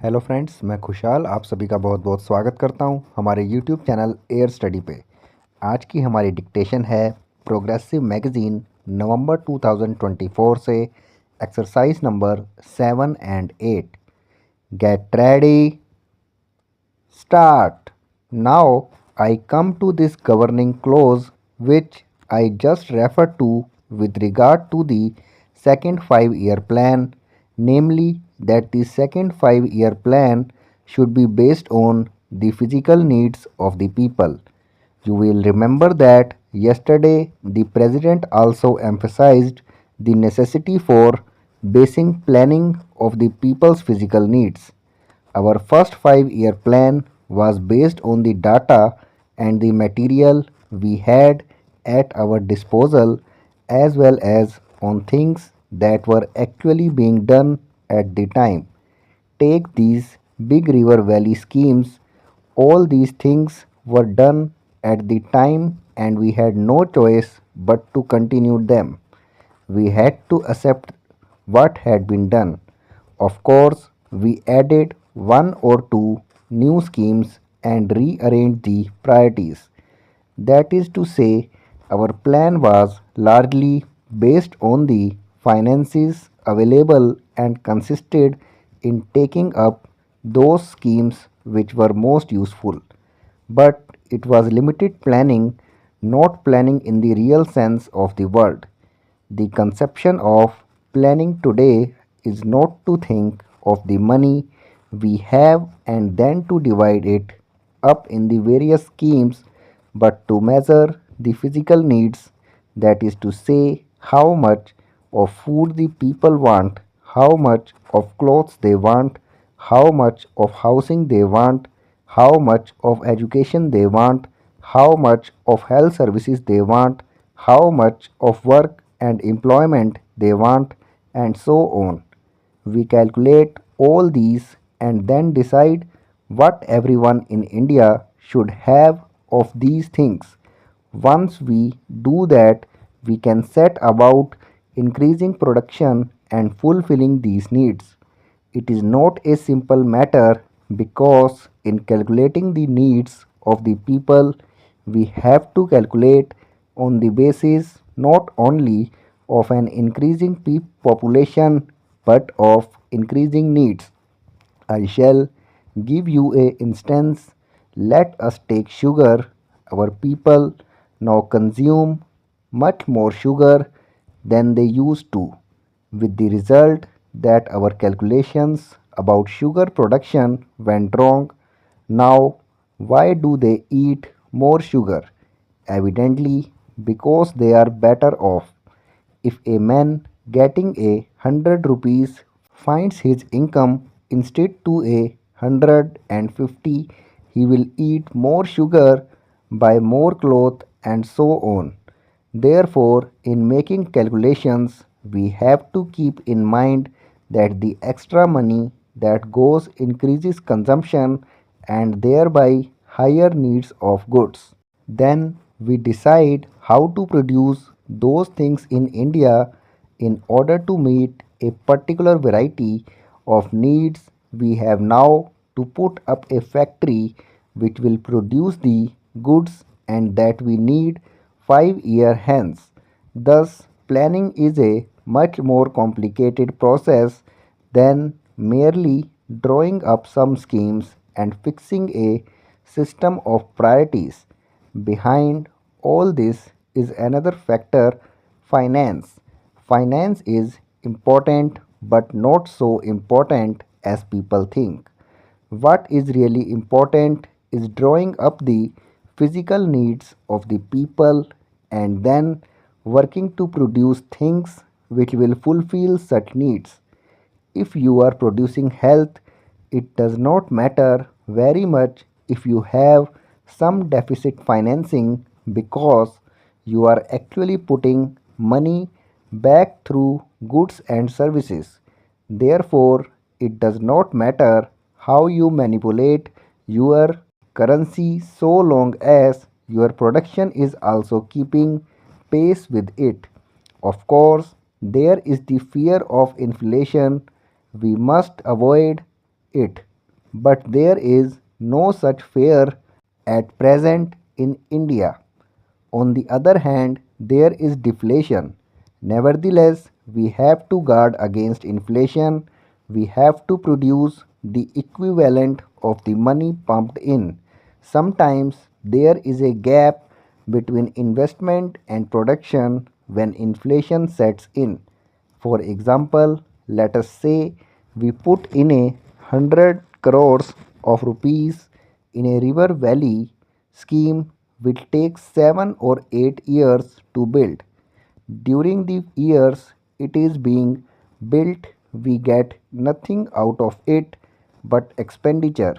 Hello friends, मैं खुशहाल आप सभी का बहुत बहुत स्वागत करता हूं हमारे यूट्यूब चैनल एयर स्टडी पे। आज की हमारी डिक्टेशन है प्रोग्रेसिव मैगज़ीन नवंबर 2024 से exercise number 7 and 8। Get ready, start. Now I come to this governing clause which I just referred to with regard to the second 5-year plan, namely that the second 5-year plan should be based on the physical needs of the people. You will remember that yesterday the President also emphasized the necessity for basing planning of the people's physical needs. Our first 5-year plan was based on the data and the material we had at our disposal as well as on things that were actually being done at the time. Take these big river valley schemes. All these things were done at the time and we had no choice but to continue them. We had to accept what had been done. Of course, we added one or two new schemes and rearranged the priorities. That is to say, our plan was largely based on the finances available and consisted in taking up those schemes which were most useful. But it was limited planning, not planning in the real sense of the word. The conception of planning today is not to think of the money we have and then to divide it up in the various schemes, but to measure the physical needs, that is to say, how much of food the people want, how much of clothes they want, how much of housing they want, how much of education they want, how much of health services they want, how much of work and employment they want, and so on. We calculate all these and then decide what everyone in India should have of these things. Once we do that, we can set about increasing production and fulfilling these needs. It is not a simple matter because in calculating the needs of the people, we have to calculate on the basis not only of an increasing population but of increasing needs. I shall give you a instance. Let us take sugar. Our people now consume much more sugar than they used to, with the result that our calculations about sugar production went wrong. Now, why do they eat more sugar? Evidently, because they are better off. If a man getting a 100 rupees finds his income instead to a 150, he will eat more sugar, buy more cloth, and so on. Therefore, in making calculations, we have to keep in mind that the extra money that goes increases consumption and thereby higher needs of goods. Then we decide how to produce those things in India in order to meet a particular variety of needs. We have now to put up a factory which will produce the goods and that we need 5 years hence. Thus, planning is a much more complicated process than merely drawing up some schemes and fixing a system of priorities. Behind all this is another factor, finance. Finance is important but not so important as people think. What is really important is drawing up the physical needs of the people and then working to produce things which will fulfill such needs. If you are producing health, it does not matter very much if you have some deficit financing because you are actually putting money back through goods and services. Therefore, it does not matter how you manipulate your currency so long as your production is also keeping pace with it. Of course, there is the fear of inflation. We must avoid it. but there is no such fear at present in India. On the other hand, there is deflation. Nevertheless, we have to guard against inflation. We have to produce the equivalent of the money pumped in. Sometimes there is a gap between investment and production when inflation sets in. For example, let us say we put in 100 crores of rupees in a river valley scheme which takes 7 or 8 years to build. During the years it is being built, we get nothing out of it but expenditure.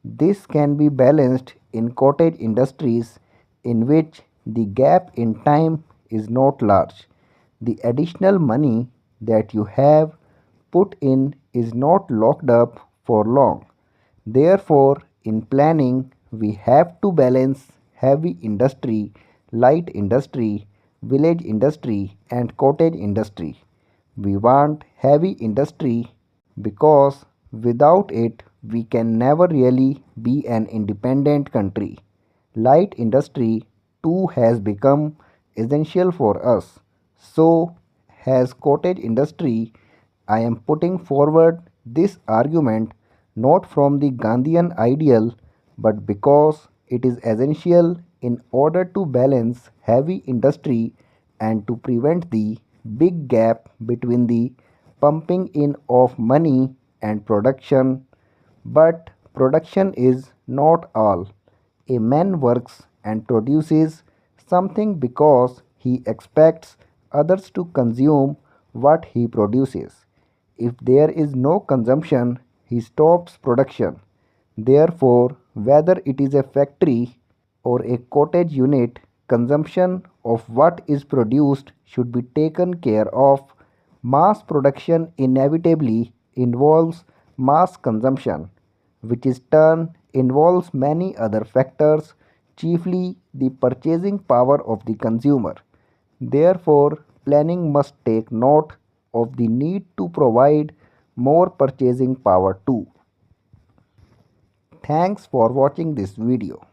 This can be balanced in cottage industries in which the gap in time is not large. The additional money that you have put in is not locked up for long. Therefore, in planning, we have to balance heavy industry, light industry, village industry, and cottage industry. We want heavy industry because without it we can never really be an independent country. Light industry too has become essential for us. So has cottage industry. I am putting forward this argument not from the Gandhian ideal but because it is essential in order to balance heavy industry and to prevent the big gap between the pumping in of money and production. But production is not all. A man works and produces something because he expects others to consume what he produces. If there is no consumption, he stops production. Therefore, whether it is a factory or a cottage unit, consumption of what is produced should be taken care of. Mass production inevitably involves mass consumption, which in turn involves many other factors, chiefly the purchasing power of the consumer. Therefore, planning must take note of the need to provide more purchasing power too. Thanks for watching this video.